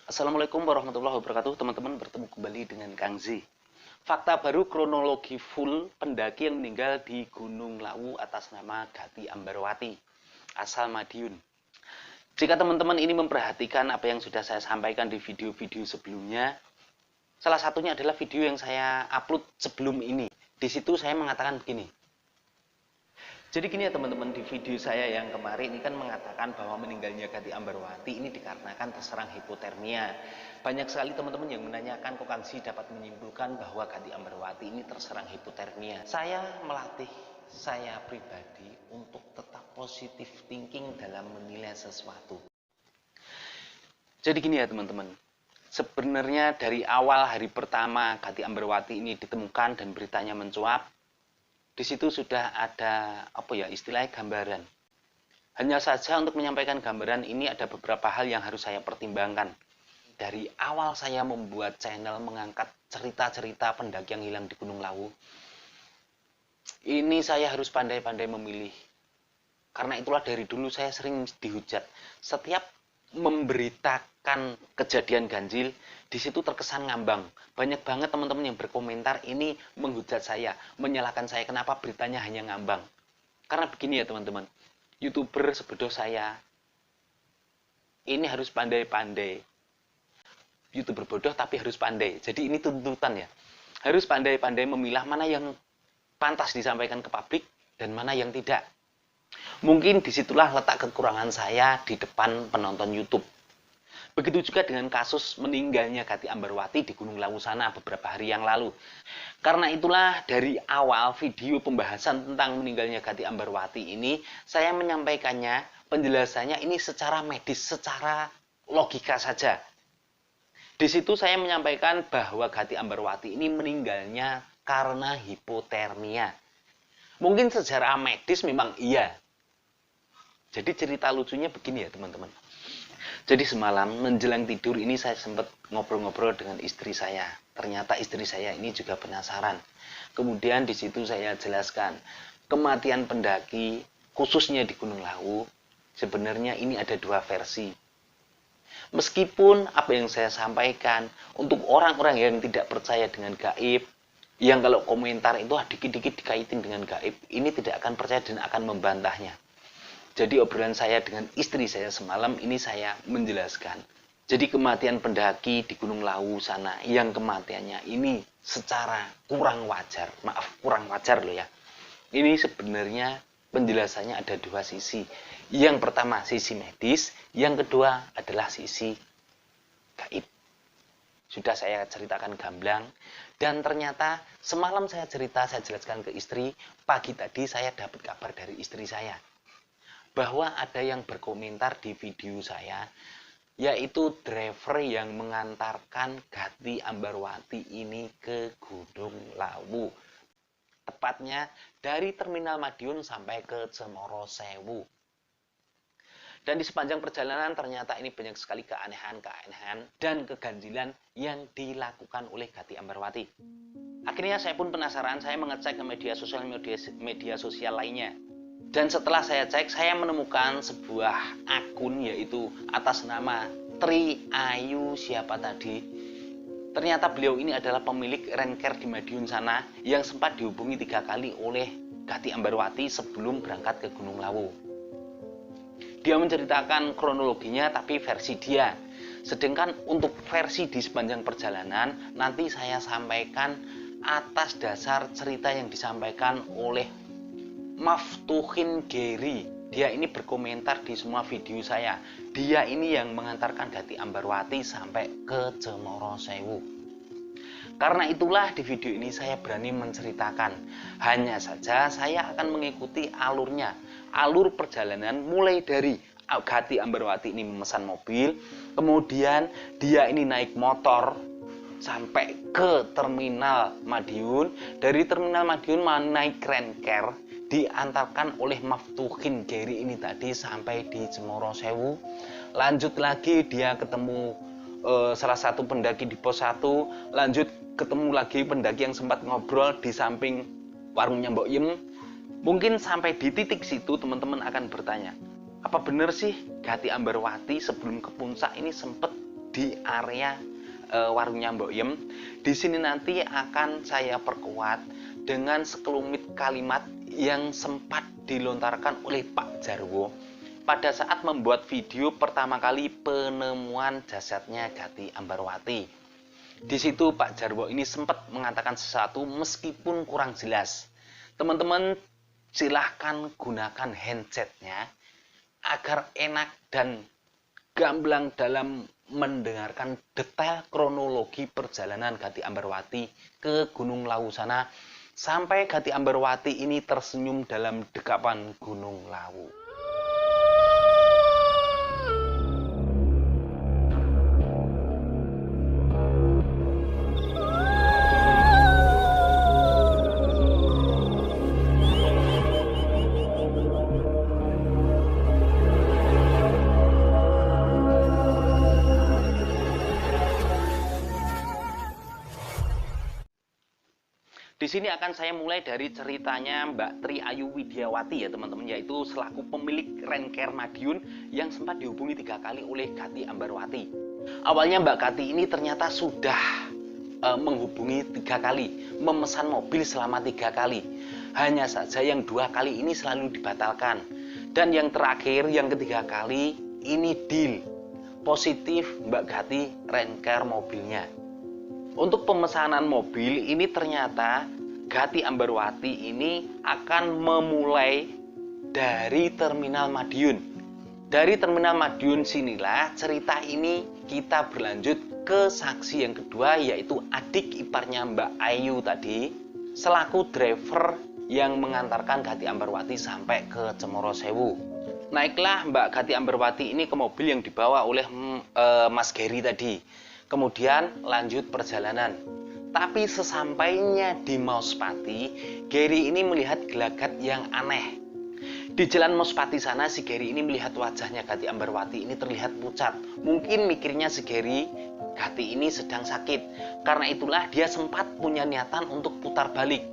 Assalamualaikum warahmatullahi wabarakatuh. Teman-teman, bertemu kembali dengan Kang Z. Fakta baru kronologi full pendaki yang meninggal di Gunung Lawu atas nama Gati Ambarwati, asal Madiun. Jika teman-teman ini memperhatikan apa yang sudah saya sampaikan di video-video sebelumnya, salah satunya adalah video yang saya upload sebelum ini. Di situ saya mengatakan begini. Jadi gini ya teman-teman, di video saya yang kemarin ini kan mengatakan bahwa meninggalnya Gati Ambarwati ini dikarenakan terserang hipotermia. Banyak sekali teman-teman yang menanyakan kok Kang Z dapat menyimpulkan bahwa Gati Ambarwati ini terserang hipotermia. Saya melatih saya pribadi untuk tetap positif thinking dalam menilai sesuatu. Jadi gini ya teman-teman, sebenarnya dari awal hari pertama Gati Ambarwati ini ditemukan dan beritanya mencuat, di situ sudah ada istilahnya gambaran. Hanya saja untuk menyampaikan gambaran ini ada beberapa hal yang harus saya pertimbangkan. Dari awal saya membuat channel mengangkat cerita-cerita pendaki yang hilang di Gunung Lawu, ini saya harus pandai-pandai memilih. Karena itulah dari dulu saya sering dihujat. Setiap memberitakan kejadian ganjil, di situ terkesan ngambang. Banyak banget teman-teman yang berkomentar ini menghujat saya, menyalahkan saya kenapa beritanya hanya ngambang. Karena begini ya teman-teman, YouTuber sebodoh saya ini harus pandai-pandai. YouTuber bodoh tapi harus pandai. Jadi ini tuntutan ya. Harus pandai-pandai memilah mana yang pantas disampaikan ke publik dan mana yang tidak. Mungkin disitulah letak kekurangan saya di depan penonton YouTube. Begitu juga dengan kasus meninggalnya Gati Ambarwati di Gunung Lawu sana beberapa hari yang lalu. Karena itulah dari awal video pembahasan tentang meninggalnya Gati Ambarwati ini, saya menyampaikannya, penjelasannya ini secara medis, secara logika saja. Di situ saya menyampaikan bahwa Gati Ambarwati ini meninggalnya karena hipotermia. Mungkin secara medis memang iya. Jadi cerita lucunya begini ya teman-teman. Jadi semalam menjelang tidur ini saya sempat ngobrol-ngobrol dengan istri saya. Ternyata istri saya ini juga penasaran. Kemudian di situ saya jelaskan kematian pendaki khususnya di Gunung Lawu sebenarnya ini ada dua versi. Meskipun apa yang saya sampaikan untuk orang-orang yang tidak percaya dengan gaib, yang kalau komentar itu dikit-dikit dikaitin dengan gaib, ini tidak akan percaya dan akan membantahnya. Jadi obrolan saya dengan istri saya semalam ini saya menjelaskan. Jadi kematian pendaki di Gunung Lawu sana yang kematiannya ini secara kurang wajar. Maaf, kurang wajar loh ya. Ini sebenarnya penjelasannya ada dua sisi. Yang pertama sisi medis, yang kedua adalah sisi gaib. Sudah saya ceritakan gamblang. Dan ternyata semalam saya jelaskan ke istri, pagi tadi saya dapat kabar dari istri saya. Bahwa ada yang berkomentar di video saya, yaitu driver yang mengantarkan Gati Ambarwati ini ke Gunung Lawu. Tepatnya dari Terminal Madiun sampai ke Cemoro Sewu. Dan di sepanjang perjalanan ternyata ini banyak sekali keanehan-keanehan dan keganjilan yang dilakukan oleh Gati Ambarwati. Akhirnya saya pun penasaran, saya mengecek ke media sosial lainnya. Dan setelah saya cek, saya menemukan sebuah akun yaitu atas nama Tri Ayu siapa tadi. Ternyata beliau ini adalah pemilik renker di Madiun sana yang sempat dihubungi 3 kali oleh Gati Ambarwati sebelum berangkat ke Gunung Lawu. Dia menceritakan kronologinya tapi versi dia. Sedangkan untuk versi di sepanjang perjalanan nanti saya sampaikan atas dasar cerita yang disampaikan oleh Maftuhin Geri. Dia ini berkomentar di semua video saya. Dia ini yang mengantarkan Gati Ambarwati sampai ke Cemoro Sewu. Karena itulah di video ini saya berani menceritakan. Hanya saja saya akan mengikuti alurnya. Alur perjalanan mulai dari Gati Ambarwati ini memesan mobil, kemudian dia ini naik motor sampai ke Terminal Madiun. Dari Terminal Madiun naik renker, diantarkan oleh Maftuhin Geri ini tadi sampai di Cemoro Sewu. Lanjut lagi dia ketemu salah satu pendaki di pos 1, lanjut ketemu lagi pendaki yang sempat ngobrol di samping warungnya Mbok Yem. Mungkin sampai di titik situ teman-teman akan bertanya, apa benar sih Gati Ambarwati sebelum ke puncak ini sempat di area warungnya Mbok Yem. Di sini nanti akan saya perkuat dengan sekelumit kalimat yang sempat dilontarkan oleh Pak Jarwo pada saat membuat video pertama kali penemuan jasadnya Gati Ambarwati. Di situ Pak Jarwo ini sempat mengatakan sesuatu meskipun kurang jelas. Teman-teman silahkan gunakan handsetnya agar enak dan gamblang dalam mendengarkan detail kronologi perjalanan Gati Ambarwati ke Gunung Lawu sana sampai Gati Ambarwati ini tersenyum dalam dekapan Gunung Lawu. Di sini akan saya mulai dari ceritanya Mbak Tri Ayu Widiawati ya teman-teman, yaitu selaku pemilik Renker Madiun yang sempat dihubungi 3 kali oleh Gati Ambarwati. Awalnya Mbak Gati ini ternyata sudah menghubungi 3 kali, memesan mobil selama 3 kali. Hanya saja yang 2 kali ini selalu dibatalkan. Dan yang terakhir, yang ketiga kali ini deal positif Mbak Gati Renker mobilnya. Untuk pemesanan mobil ini ternyata Gati Ambarwati ini akan memulai dari Terminal Madiun. Dari Terminal Madiun sinilah cerita ini kita berlanjut ke saksi yang kedua, yaitu adik iparnya Mbak Ayu tadi selaku driver yang mengantarkan Gati Ambarwati sampai ke Cemorosewu. Naiklah Mbak Gati Ambarwati ini ke mobil yang dibawa oleh Mas Geri tadi. Kemudian lanjut perjalanan. Tapi sesampainya di Mauspati, Geri ini melihat gelagat yang aneh. Di jalan Mauspati sana, si Geri ini melihat wajahnya Gati Ambarwati ini terlihat pucat. Mungkin mikirnya si Geri, Gati ini sedang sakit. Karena itulah dia sempat punya niatan untuk putar balik.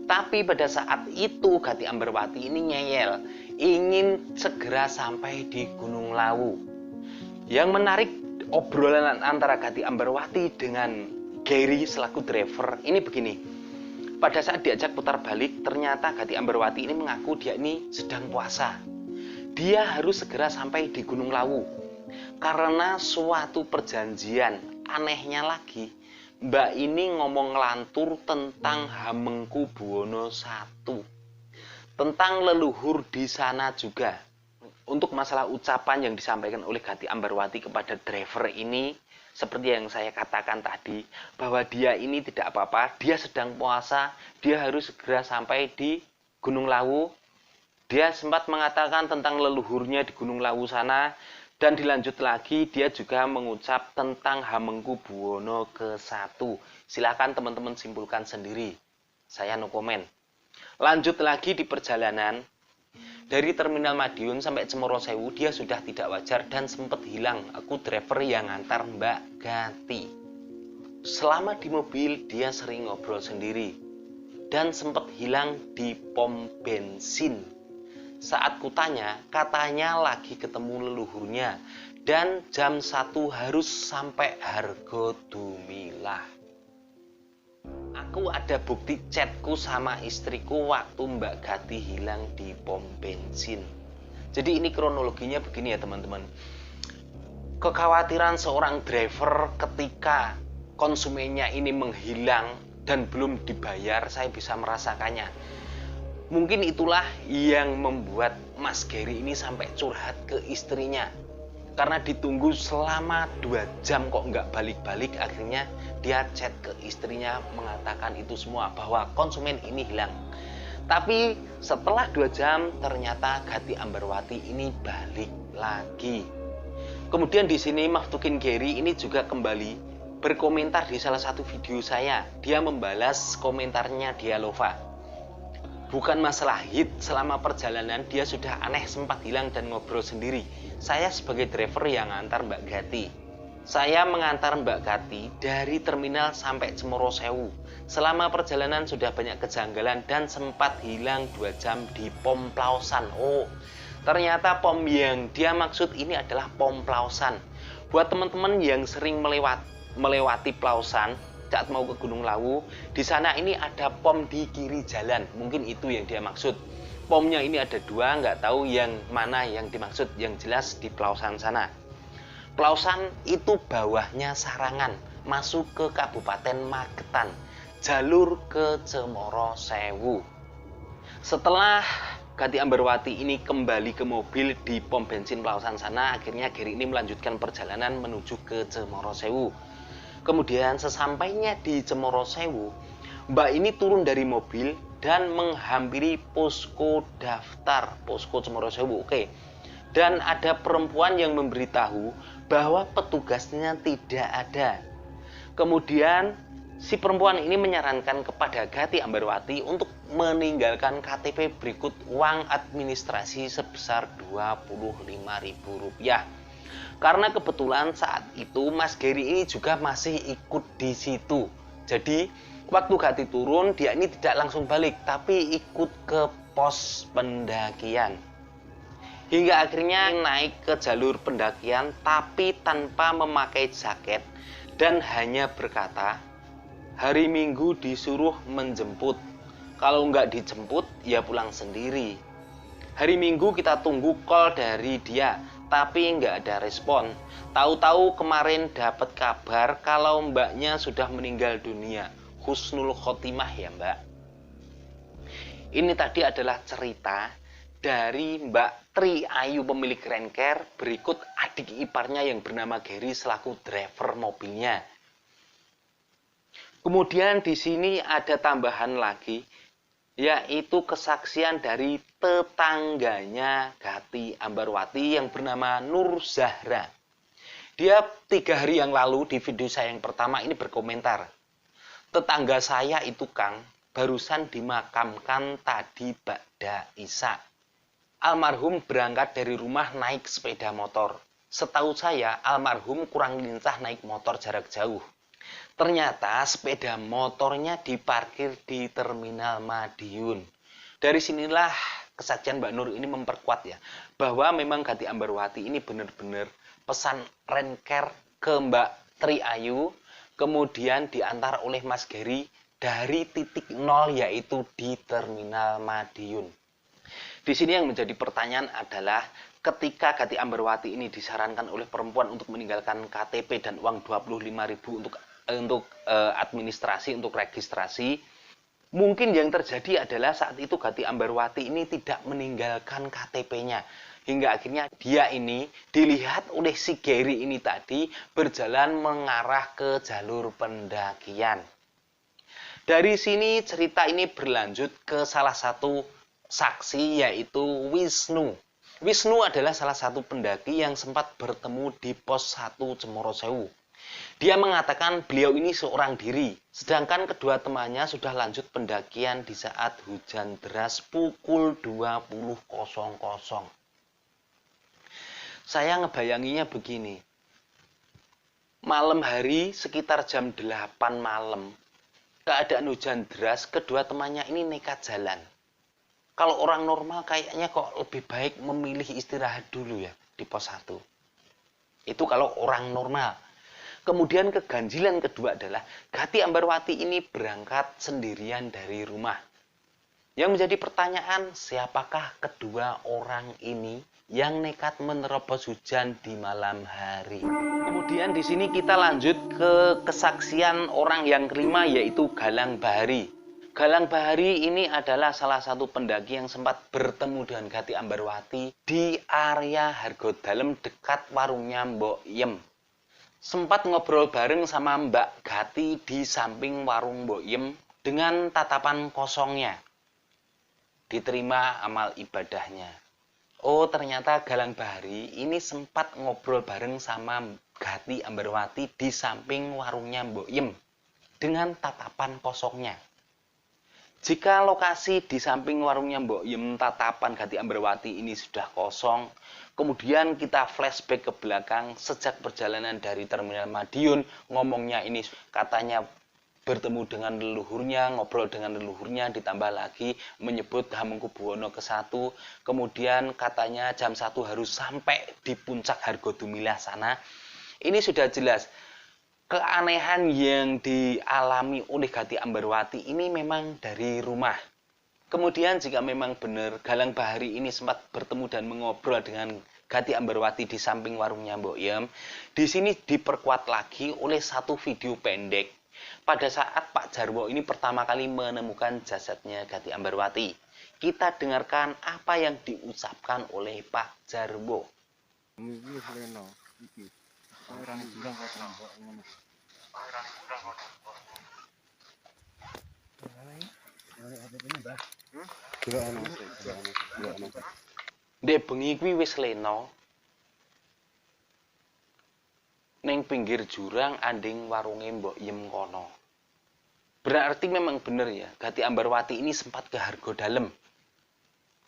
Tapi pada saat itu Gati Ambarwati ini ngeyel, ingin segera sampai di Gunung Lawu. Yang menarik obrolan antara Gati Ambarwati dengan Geri selaku driver ini begini. Pada saat diajak putar balik, ternyata Gati Ambarwati ini mengaku dia ini sedang puasa. Dia harus segera sampai di Gunung Lawu. Karena suatu perjanjian, anehnya lagi, Mbak ini ngomong ngelantur tentang Hamengkubuwono I. Tentang leluhur di sana juga. Untuk masalah ucapan yang disampaikan oleh Gati Ambarwati kepada driver ini, seperti yang saya katakan tadi, bahwa dia ini tidak apa-apa, dia sedang puasa, dia harus segera sampai di Gunung Lawu. Dia sempat mengatakan tentang leluhurnya di Gunung Lawu sana, dan dilanjut lagi dia juga mengucap tentang Hamengkubuwono I. Silakan teman-teman simpulkan sendiri, saya no comment. Lanjut lagi di perjalanan. Dari Terminal Madiun sampai Cemorosewu dia sudah tidak wajar dan sempat hilang. Aku driver yang ngantar Mbak Gati. Selama di mobil dia sering ngobrol sendiri dan sempat hilang di pom bensin. Saat kutanya, katanya lagi ketemu leluhurnya dan jam 1 harus sampai Hargodumilah. Aku ada bukti chatku sama istriku waktu Mbak Gati hilang di pom bensin. Jadi ini kronologinya begini ya teman-teman. Kekhawatiran seorang driver ketika konsumennya ini menghilang dan belum dibayar, saya bisa merasakannya. Mungkin itulah yang membuat Mas Geri ini sampai curhat ke istrinya. Karena ditunggu selama 2 jam kok nggak balik-balik, akhirnya dia chat ke istrinya mengatakan itu semua bahwa konsumen ini hilang. Tapi setelah 2 jam ternyata Gati Ambarwati ini balik lagi. Kemudian di sini Maftukin Geri ini juga kembali berkomentar di salah satu video saya. Dia membalas komentarnya Dialova. Bukan masalah hit, selama perjalanan dia sudah aneh, sempat hilang dan ngobrol sendiri. Saya sebagai driver yang ngantar Mbak Gati. Saya mengantar Mbak Gati dari terminal sampai Cemorosewu. Selama perjalanan sudah banyak kejanggalan dan sempat hilang 2 jam di pom Plausan. Oh, ternyata pom yang dia maksud ini adalah pom Plausan. Buat teman-teman yang sering melewati Plausan saat mau ke Gunung Lawu, di sana ini ada pom di kiri jalan. Mungkin itu yang dia maksud. Pomnya ini ada dua, nggak tahu yang mana yang dimaksud. Yang jelas di Plausan sana. Plausan itu bawahnya Sarangan, masuk ke Kabupaten Magetan, jalur ke Cemoro Sewu. Setelah Gati Ambarwati ini kembali ke mobil di pom bensin Plausan sana, akhirnya Gary ini melanjutkan perjalanan menuju ke Cemoro Sewu. Kemudian sesampainya di Cemoro Sewu, Mbak ini turun dari mobil dan menghampiri posko daftar, posko Cemoro Sewu. Oke. Dan ada perempuan yang memberitahu bahwa petugasnya tidak ada. Kemudian si perempuan ini menyarankan kepada Gati Ambarwati untuk meninggalkan KTP berikut uang administrasi sebesar Rp25.000. Karena kebetulan saat itu Mas Gary ini juga masih ikut di situ. Jadi waktu Gati turun, dia ini tidak langsung balik, tapi ikut ke pos pendakian. Hingga akhirnya naik ke jalur pendakian tapi tanpa memakai jaket dan hanya berkata, hari Minggu disuruh menjemput. Kalau nggak dijemput, ya pulang sendiri. Hari Minggu kita tunggu call dari dia, tapi nggak ada respon. Tahu-tahu kemarin dapat kabar kalau mbaknya sudah meninggal dunia. Husnul khotimah ya mbak. Ini tadi adalah cerita dari Mbak Tri Ayu pemilik renker, berikut adik iparnya yang bernama Gary selaku driver mobilnya. Kemudian di sini ada tambahan lagi, yaitu kesaksian dari tetangganya Gati Ambarwati yang bernama Nur Zahra. Dia 3 hari yang lalu di video saya yang pertama ini berkomentar, tetangga saya itu Kang, barusan dimakamkan tadi ba'da isya. Almarhum berangkat dari rumah naik sepeda motor. Setahu saya, almarhum kurang lincah naik motor jarak jauh. Ternyata sepeda motornya diparkir di Terminal Madiun. Dari sinilah kesaksian Mbak Nur ini memperkuat ya, bahwa memang Gati Ambarwati ini benar-benar pesan renker ke Mbak Tri Ayu, kemudian diantar oleh Mas Gary dari titik nol yaitu di Terminal Madiun. Di sini yang menjadi pertanyaan adalah ketika Gati Ambarwati ini disarankan oleh perempuan untuk meninggalkan KTP dan uang 25.000 untuk administrasi, untuk registrasi, mungkin yang terjadi adalah saat itu Gati Ambarwati ini tidak meninggalkan KTP-nya. Hingga akhirnya dia ini dilihat oleh si Gary ini tadi berjalan mengarah ke jalur pendakian. Dari sini cerita ini berlanjut ke salah satu saksi yaitu Wisnu. Wisnu adalah salah satu pendaki yang sempat bertemu di pos 1 Cemoro Sewu. Dia mengatakan beliau ini seorang diri, sedangkan kedua temannya sudah lanjut pendakian di saat hujan deras pukul 20.00. Saya ngebayanginya begini, malam hari sekitar jam 8 malam, keadaan hujan deras, kedua temannya ini nekat jalan. Kalau orang normal kayaknya kok lebih baik memilih istirahat dulu ya di pos 1. Itu kalau orang normal. Kemudian keganjilan kedua adalah Gati Ambarwati ini berangkat sendirian dari rumah. Yang menjadi pertanyaan, siapakah kedua orang ini yang nekat menerobos hujan di malam hari? Kemudian di sini kita lanjut ke kesaksian orang yang kelima yaitu Galang Bahari. Galang Bahari ini adalah salah satu pendaki yang sempat bertemu dengan Gati Ambarwati di area Hargodalem dekat warungnya Mbok Yem. Sempat ngobrol bareng sama Mbak Gati di samping warung Mbok Yem dengan tatapan kosongnya. Diterima amal ibadahnya. Oh, ternyata Galang Bahari ini sempat ngobrol bareng sama Gati Ambarwati di samping warungnya Mbok Yem dengan tatapan kosongnya. Jika lokasi di samping warungnya Mbok Yem tatapan Gati Ambarwati ini sudah kosong, kemudian kita flashback ke belakang sejak perjalanan dari Terminal Madiun, ngomongnya ini katanya bertemu dengan leluhurnya, ngobrol dengan leluhurnya, ditambah lagi menyebut Hamengkubuwono ke-1, kemudian katanya jam 1 harus sampai di puncak Hargodumilah sana. Ini sudah jelas. Keanehan yang dialami oleh Gati Ambarwati ini memang dari rumah. Kemudian jika memang benar Galang Bahari ini sempat bertemu dan mengobrol dengan Gati Ambarwati di samping warungnya Mbok Yem, di sini diperkuat lagi oleh satu video pendek pada saat Pak Jarwo ini pertama kali menemukan jasadnya Gati Ambarwati. Kita dengarkan apa yang diucapkan oleh Pak Jarwo. Dek bengi kuwi wis lena. Ning pinggir jurang anding warunge Mbok Yem kono. Berarti memang benar ya, Gati Ambarwati ini sempat ke Hargo Dalem.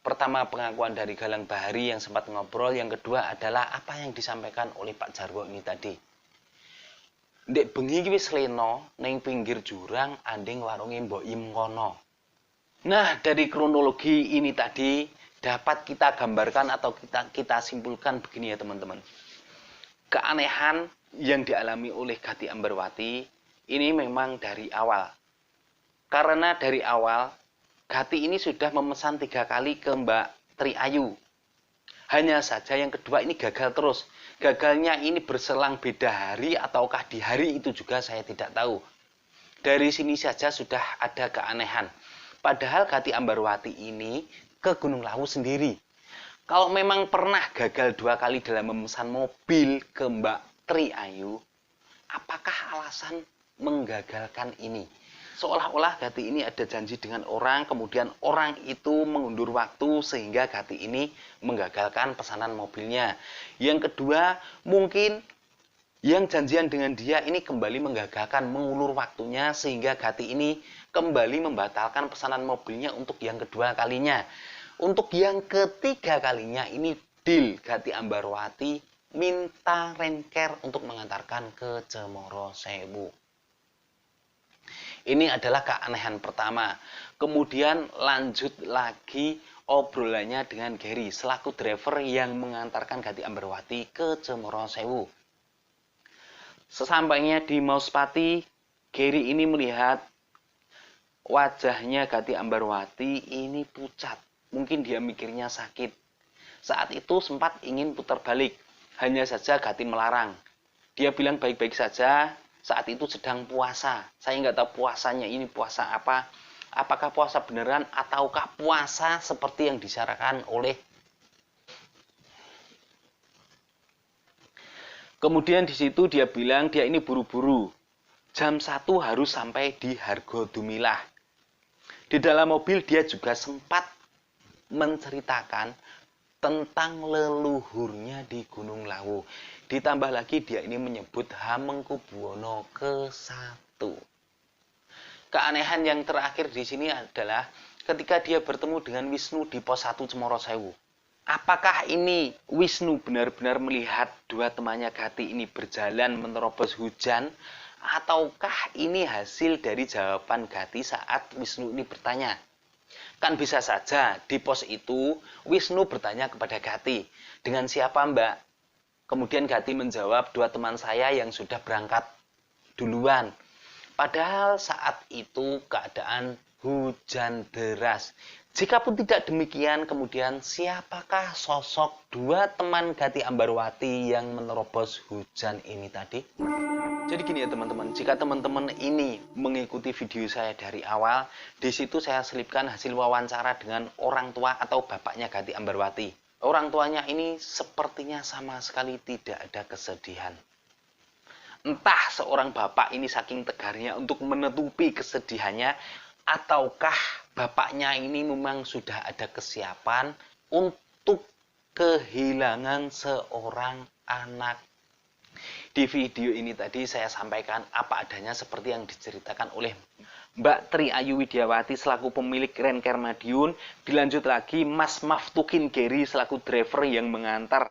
Pertama pengakuan dari Galang Bahari yang sempat ngobrol, yang kedua adalah apa yang disampaikan oleh Pak Jarwo ini tadi. Ndek bengi wis lena ning pinggir jurang anding warunge Mbok Yem kono. Nah, dari kronologi ini tadi dapat kita gambarkan atau kita simpulkan begini ya teman-teman. Keanehan yang dialami oleh Gati Ambarwati ini memang dari awal. Karena dari awal Gati ini sudah memesan 3 kali ke Mbak Tri Ayu. Hanya saja yang kedua ini gagal terus. Gagalnya ini berselang beda hari ataukah di hari itu juga saya tidak tahu. Dari sini saja sudah ada keanehan. Padahal Gati Ambarwati ini ke Gunung Lawu sendiri. Kalau memang pernah gagal 2 kali dalam memesan mobil ke Mbak Tri Ayu, apakah alasan menggagalkan ini? Seolah-olah Gati ini ada janji dengan orang, kemudian orang itu mengundur waktu sehingga Gati ini menggagalkan pesanan mobilnya. Yang kedua, mungkin yang janjian dengan dia ini kembali menggagalkan, mengulur waktunya sehingga Gati ini kembali membatalkan pesanan mobilnya untuk yang kedua kalinya. Untuk yang ketiga kalinya ini deal Gati Ambarwati minta renker untuk mengantarkan ke Cemoro Sewu. Ini adalah keanehan pertama. Kemudian lanjut lagi obrolannya dengan Gary selaku driver yang mengantarkan Gati Ambarwati ke Cemoro Sewu. Sesampainya di Mauspati, Gary ini melihat wajahnya Gati Ambarwati ini pucat. Mungkin dia mikirnya sakit. Saat itu sempat ingin putar balik. Hanya saja Gati melarang. Dia bilang baik-baik saja. Saat itu sedang puasa. Saya nggak tahu puasanya ini puasa apa. Apakah puasa beneran ataukah puasa seperti yang disyaratkan oleh. Kemudian di situ dia bilang dia ini buru-buru. Jam 1 harus sampai di Hargo Dumilah. Di dalam mobil dia juga sempat menceritakan tentang leluhurnya di Gunung Lawu. Ditambah lagi dia ini menyebut Hamengkubuwono ke-1. Keanehan yang terakhir di sini adalah ketika dia bertemu dengan Wisnu di pos 1 Cemoro Sewu. Apakah ini Wisnu benar-benar melihat dua temannya Gati ini berjalan menerobos hujan? Ataukah ini hasil dari jawaban Gati saat Wisnu ini bertanya? Kan bisa saja di pos itu Wisnu bertanya kepada Gati, dengan siapa Mbak? Kemudian Gati menjawab, 2 teman saya yang sudah berangkat duluan. Padahal saat itu keadaan hujan deras. Jikapun tidak demikian, kemudian siapakah sosok 2 teman Gati Ambarwati yang menerobos hujan ini tadi? Jadi gini ya teman-teman, jika teman-teman ini mengikuti video saya dari awal, di situ saya selipkan hasil wawancara dengan orang tua atau bapaknya Gati Ambarwati. Orang tuanya ini sepertinya sama sekali tidak ada kesedihan. Entah seorang bapak ini saking tegarnya untuk menutupi kesedihannya, ataukah bapaknya ini memang sudah ada kesiapan untuk kehilangan seorang anak. Di video ini tadi saya sampaikan apa adanya seperti yang diceritakan oleh Mbak Tri Ayu Widiawati selaku pemilik Renker Madiun. Dilanjut lagi Mas Maftukin Gary selaku driver yang mengantar